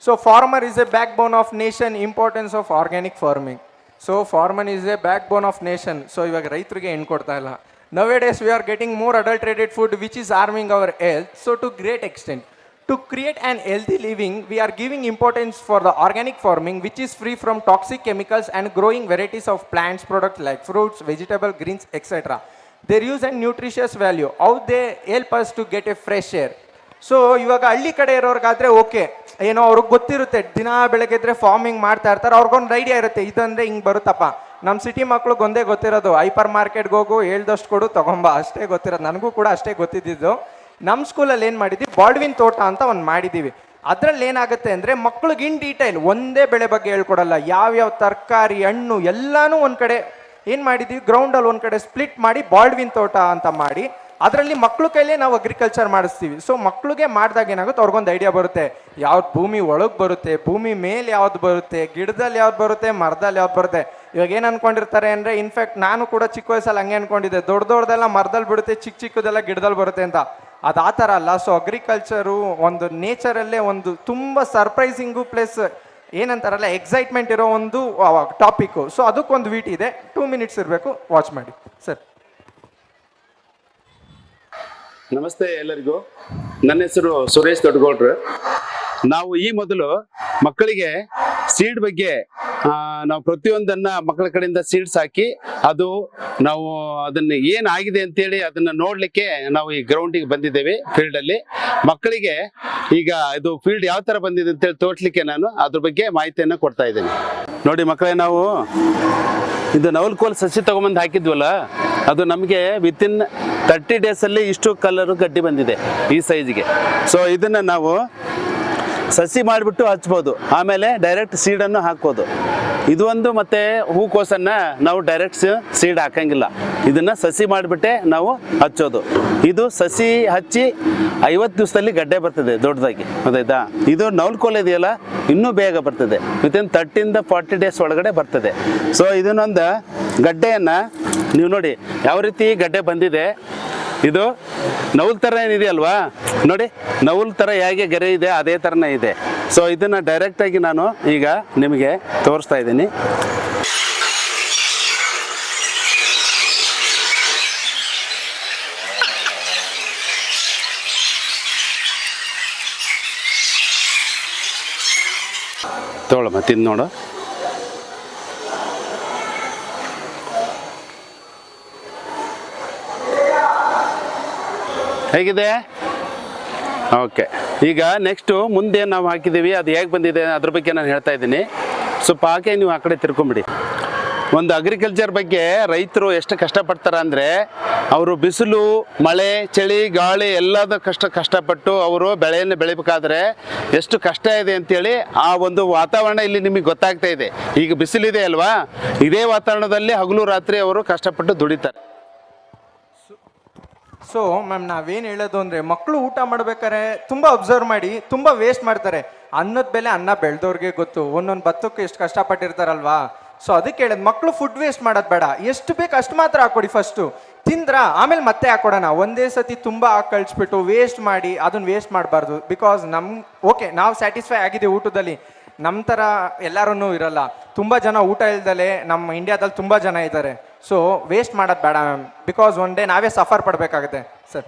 So farmer is a backbone of nation, importance of organic farming. So farmer is a backbone of nation. So ಇವಾಗ ರೈತರಿಗೆ ಹೆಣ್ಣು ಕೊಡ್ತಾ ಇಲ್ಲ. Nowadays we are getting more adulterated food which is harming our health. So to great extent, to create an healthy living, we are giving importance for the organic farming which is free from toxic chemicals and growing varieties of plants products like fruits, vegetable, greens, etc. Their use and nutritious value, how they help us to get a fresh air. So ಇವಾಗ ಹಳ್ಳಿ ಕಡೆ ಇರೋರ್ಗಾದ್ರೆ okay, ಏನೋ ಅವ್ರಿಗೆ ಗೊತ್ತಿರುತ್ತೆ, ದಿನ ಬೆಳಗ್ಗೆ ಇದ್ರೆ farming ಮಾಡ್ತಾ ಇರ್ತಾರೆ, ಅವ್ರಿಗೊಂದು ಐಡಿಯಾ ಇರುತ್ತೆ ಇದಂದ್ರೆ ಹಿಂಗೆ ಬರುತ್ತಪ್ಪ. ನಮ್ಮ ಸಿಟಿ ಮಕ್ಳಿಗೆ ಒಂದೇ ಗೊತ್ತಿರೋದು, ಹೈಪರ್ ಮಾರ್ಕೆಟ್ಗೆ ಹೋಗು, ಹೇಳ್ದಷ್ಟು ಕೊಡು ತಗೊಂಬ, ಅಷ್ಟೇ ಗೊತ್ತಿರೋದು. ನನಗೂ ಕೂಡ ಅಷ್ಟೇ ಗೊತ್ತಿದ್ದು. ನಮ್ಮ ಸ್ಕೂಲಲ್ಲಿ ಏನು ಮಾಡಿದ್ವಿ, ಬಾಲ್ಡ್ವಿನ್ ತೋಟ ಅಂತ ಒಂದು ಮಾಡಿದ್ದೀವಿ. ಅದರಲ್ಲಿ ಏನಾಗುತ್ತೆ ಅಂದರೆ ಮಕ್ಳಿಗೆ ಇನ್ ಡೀಟೈಲ್ ಒಂದೇ ಬೆಳೆ ಬಗ್ಗೆ ಹೇಳ್ಕೊಡಲ್ಲ, ಯಾವ್ಯಾವ ತರಕಾರಿ ಹಣ್ಣು ಎಲ್ಲಾನು ಒಂದು ಕಡೆ ಏನು ಮಾಡಿದ್ದೀವಿ, ಗ್ರೌಂಡಲ್ಲಿ ಒಂದು ಕಡೆ ಸ್ಪ್ಲಿಟ್ ಮಾಡಿ ಬಾಲ್ಡ್ವಿನ್ ತೋಟ ಅಂತ ಮಾಡಿ ಅದರಲ್ಲಿ ಮಕ್ಳು ಕೈಲೇ ನಾವು ಅಗ್ರಿಕಲ್ಚರ್ ಮಾಡಿಸ್ತೀವಿ. ಸೊ ಮಕ್ಳಿಗೆ ಮಾಡಿದಾಗ ಏನಾಗುತ್ತೆ, ಅವ್ರಿಗೊಂದು ಐಡಿಯಾ ಬರುತ್ತೆ, ಯಾವ್ದು ಭೂಮಿ ಒಳಗೆ ಬರುತ್ತೆ, ಭೂಮಿ ಮೇಲೆ ಯಾವ್ದು ಬರುತ್ತೆ, ಗಿಡದಲ್ಲಿ ಯಾವ್ದು ಬರುತ್ತೆ, ಮರದಲ್ಲಿ ಯಾವ್ದು ಬರುತ್ತೆ. ಇವಾಗ ಏನು ಅನ್ಕೊಂಡಿರ್ತಾರೆ ಅಂದರೆ, ಇನ್ಫ್ಯಾಕ್ಟ್ ನಾನು ಕೂಡ ಚಿಕ್ಕ ವಯಸ್ಸಲ್ಲಿ ಹಂಗೆ ಅನ್ಕೊಂಡಿದ್ದೆ, ದೊಡ್ಡದೆಲ್ಲ ಮರದಲ್ಲಿ ಬಿಡುತ್ತೆ, ಚಿಕ್ಕದೆಲ್ಲ ಗಿಡದಲ್ಲಿ ಬರುತ್ತೆ ಅಂತ. ಅದು ಆ ಥರ ಅಲ್ಲ. ಸೊ ಅಗ್ರಿಕಲ್ಚರು ಒಂದು ನೇಚರಲ್ಲೇ ಒಂದು ತುಂಬ ಸರ್ಪ್ರೈಸಿಂಗು ಪ್ಲಸ್ ಏನಂತಾರಲ್ಲ ಎಕ್ಸೈಟ್ಮೆಂಟ್ ಇರೋ ಒಂದು ಟಾಪಿಕ್ಕು. ಸೊ ಅದಕ್ಕೊಂದು ವೀಟ್ ಇದೆ, 2 minutes ಇರಬೇಕು, ವಾಚ್ ಮಾಡಿ ಸರ್. ನಮಸ್ತೆ ಎಲ್ಲರಿಗೂ. ನನ್ನ ಹೆಸರು ಸುರೇಶ್ ದೊಡ್ಡಗೌಡ್ರು. ನಾವು ಈ ಮೊದಲು ಮಕ್ಕಳಿಗೆ ಸೀಡ್ ಬಗ್ಗೆ ನಾವು ಪ್ರತಿಯೊಂದನ್ನ ಮಕ್ಕಳ ಕಡೆಯಿಂದ ಸೀಡ್ಸ್ ಹಾಕಿ ಅದು ನಾವು ಅದನ್ನ ಏನಾಗಿದೆ ಅಂತೇಳಿ ಅದನ್ನ ನೋಡ್ಲಿಕ್ಕೆ ನಾವು ಈ ಗ್ರೌಂಡಿಗೆ ಬಂದಿದ್ದೇವೆ. ಫೀಲ್ಡ್ ಅಲ್ಲಿ ಮಕ್ಕಳಿಗೆ ಈಗ ಇದು ಫೀಲ್ಡ್ ಯಾವ ತರ ಬಂದಿದೆ ಅಂತೇಳಿ ತೋರ್ಸ್ಲಿಕ್ಕೆ ನಾನು ಅದ್ರ ಬಗ್ಗೆ ಮಾಹಿತಿಯನ್ನ ಕೊಡ್ತಾ ಇದ್ದೇನೆ. ನೋಡಿ ಮಕ್ಕಳೇ, ನಾವು ಇದು ನವಲ್ಕೋಲ್ ಸಸಿ ತಗೊಂಬಂದು ಹಾಕಿದ್ವಲ್ಲ, ಅದು ನಮಗೆ ವಿತಿನ್ 30 days ಅಲ್ಲಿ ಇಷ್ಟು ಕಲರ್ ಗಡ್ಡಿ ಬಂದಿದೆ ಈ ಸೈಜ್ಗೆ. ಸೊ ಇದನ್ನ ನಾವು ಸಸಿ ಮಾಡಿಬಿಟ್ಟು ಹಚ್ಬೋದು, ಆಮೇಲೆ ಡೈರೆಕ್ಟ್ ಸೀಡನ್ನು ಹಾಕ್ಬೋದು. ಇದು ಒಂದು. ಮತ್ತೆ ಹೂಕೋಸನ್ನ ನಾವು ಡೈರೆಕ್ಟ್ ಸೀಡ್ ಹಾಕಂಗಿಲ್ಲ, ಇದನ್ನ ಸಸಿ ಮಾಡಿಬಿಟ್ಟೆ ನಾವು ಹಚ್ಚೋದು. ಇದು ಸಸಿ ಹಚ್ಚಿ 50 ದಿವಸದಲ್ಲಿ ಗಡ್ಡೆ ಬರ್ತದೆ ದೊಡ್ಡದಾಗಿ, ಗೊತ್ತಾಯ್ತಾ? ಇದು ನವಲ್ಕೋಲ್ ಇದೆಯಲ್ಲ, ಇನ್ನೂ ಬೇಗ ಬರ್ತದೆ, ವಿತಿನ್ 30 to 40 days ಒಳಗಡೆ ಬರ್ತದೆ. ಸೊ ಇದನ್ನೊಂದು ಗಡ್ಡೆಯನ್ನ ನೀವು ನೋಡಿ ಯಾವ ರೀತಿ ಗಡ್ಡೆ ಬಂದಿದೆ. ಇದು ನವುಲ್ ಥರ ಏನಿದೆಯಲ್ವಾ, ನೋಡಿ ನವುಲ್ ಥರ ಹೇಗೆ ಗೆರೆ ಇದೆ ಅದೇ ಥರನೇ ಇದೆ. ಸೊ ಇದನ್ನು ಡೈರೆಕ್ಟಾಗಿ ನಾನು ಈಗ ನಿಮಗೆ ತೋರಿಸ್ತಾ ಇದ್ದೀನಿ. ತಗೊಳ್ಳಮ್ಮ, ತಿಂದು ನೋಡು. ಹೇಗಿದೆ? ಓಕೆ. ಈಗ ನೆಕ್ಸ್ಟು ಮುಂದೆ ನಾವು ಹಾಕಿದ್ದೀವಿ, ಅದು ಹೇಗೆ ಬಂದಿದೆ ಅದ್ರ ಬಗ್ಗೆ ನಾನು ಹೇಳ್ತಾ ಇದ್ದೀನಿ. ಸ್ವಲ್ಪ ಹಾಕಿ ನೀವು ಆ ಕಡೆ ತಿರ್ಕೊಂಬಿಡಿ. ಒಂದು ಅಗ್ರಿಕಲ್ಚರ್ ಬಗ್ಗೆ ರೈತರು ಎಷ್ಟು ಕಷ್ಟಪಡ್ತಾರೆ ಅಂದರೆ, ಅವರು ಬಿಸಿಲು, ಮಳೆ, ಚಳಿ, ಗಾಳಿ ಎಲ್ಲದ ಕಷ್ಟಪಟ್ಟು ಅವರು ಬೆಳೆಯನ್ನು ಬೆಳಿಬೇಕಾದ್ರೆ ಎಷ್ಟು ಕಷ್ಟ ಇದೆ ಅಂತೇಳಿ ಆ ಒಂದು ವಾತಾವರಣ ಇಲ್ಲಿ ನಿಮಗೆ ಗೊತ್ತಾಗ್ತಾ ಇದೆ. ಈಗ ಬಿಸಿಲಿದೆ ಅಲ್ವಾ, ಇದೇ ವಾತಾವರಣದಲ್ಲಿ ಹಗಲು ರಾತ್ರಿ ಅವರು ಕಷ್ಟಪಟ್ಟು ದುಡಿತಾರೆ. ಸೊ ಮ್ಯಾಮ್, ನಾವೇನು ಹೇಳೋದು ಅಂದರೆ, ಮಕ್ಕಳು ಊಟ ಮಾಡ್ಬೇಕಾದ್ರೆ ತುಂಬ ಅಬ್ಸರ್ವ್ ಮಾಡಿ, ತುಂಬ ವೇಸ್ಟ್ ಮಾಡ್ತಾರೆ. ಅನ್ನದ ಬೆಲೆ ಅನ್ನ ಬೆಳೆದವ್ರಿಗೆ ಗೊತ್ತು, ಒಂದೊಂದು ಭತ್ತಕ್ಕೆ ಎಷ್ಟು ಕಷ್ಟಪಟ್ಟಿರ್ತಾರಲ್ವಾ. ಸೊ ಅದಕ್ಕೆ ಹೇಳೋದು, ಮಕ್ಕಳು ಫುಡ್ ವೇಸ್ಟ್ ಮಾಡೋದು ಬೇಡ, ಎಷ್ಟು ಬೇಕು ಅಷ್ಟು ಮಾತ್ರ ಹಾಕೊಡಿ. ಫಸ್ಟು ತಿಂದ್ರ ಆಮೇಲೆ ಮತ್ತೆ ಹಾಕೊಡೋಣ. ಒಂದೇ ಸತಿ ತುಂಬ ಹಾಕಿ ಕಳಿಸ್ಬಿಟ್ಟು ವೇಸ್ಟ್ ಮಾಡಿ ಅದನ್ನು ವೇಸ್ಟ್ ಮಾಡಬಾರ್ದು. ಬಿಕಾಸ್ ಓಕೆ, ನಾವು ಸ್ಯಾಟಿಸ್ಫೈ ಆಗಿದೆ ಊಟದಲ್ಲಿ, ನಮ್ಮ ಥರ ಎಲ್ಲರೂ ಇರಲ್ಲ. ತುಂಬ ಜನ ಊಟ ಇಲ್ದಲೆ ನಮ್ಮ ಇಂಡಿಯಾದಲ್ಲಿ ತುಂಬ ಜನ ಇದ್ದಾರೆ. ಸೊ ವೇಸ್ಟ್ ಮಾಡೋದು ಬೇಡ ಮ್ಯಾಮ್, ಬಿಕಾಸ್ ಒನ್ ಡೇ ನಾವೇ ಸಫರ್ ಪಡಬೇಕಾಗುತ್ತೆ ಸರ್.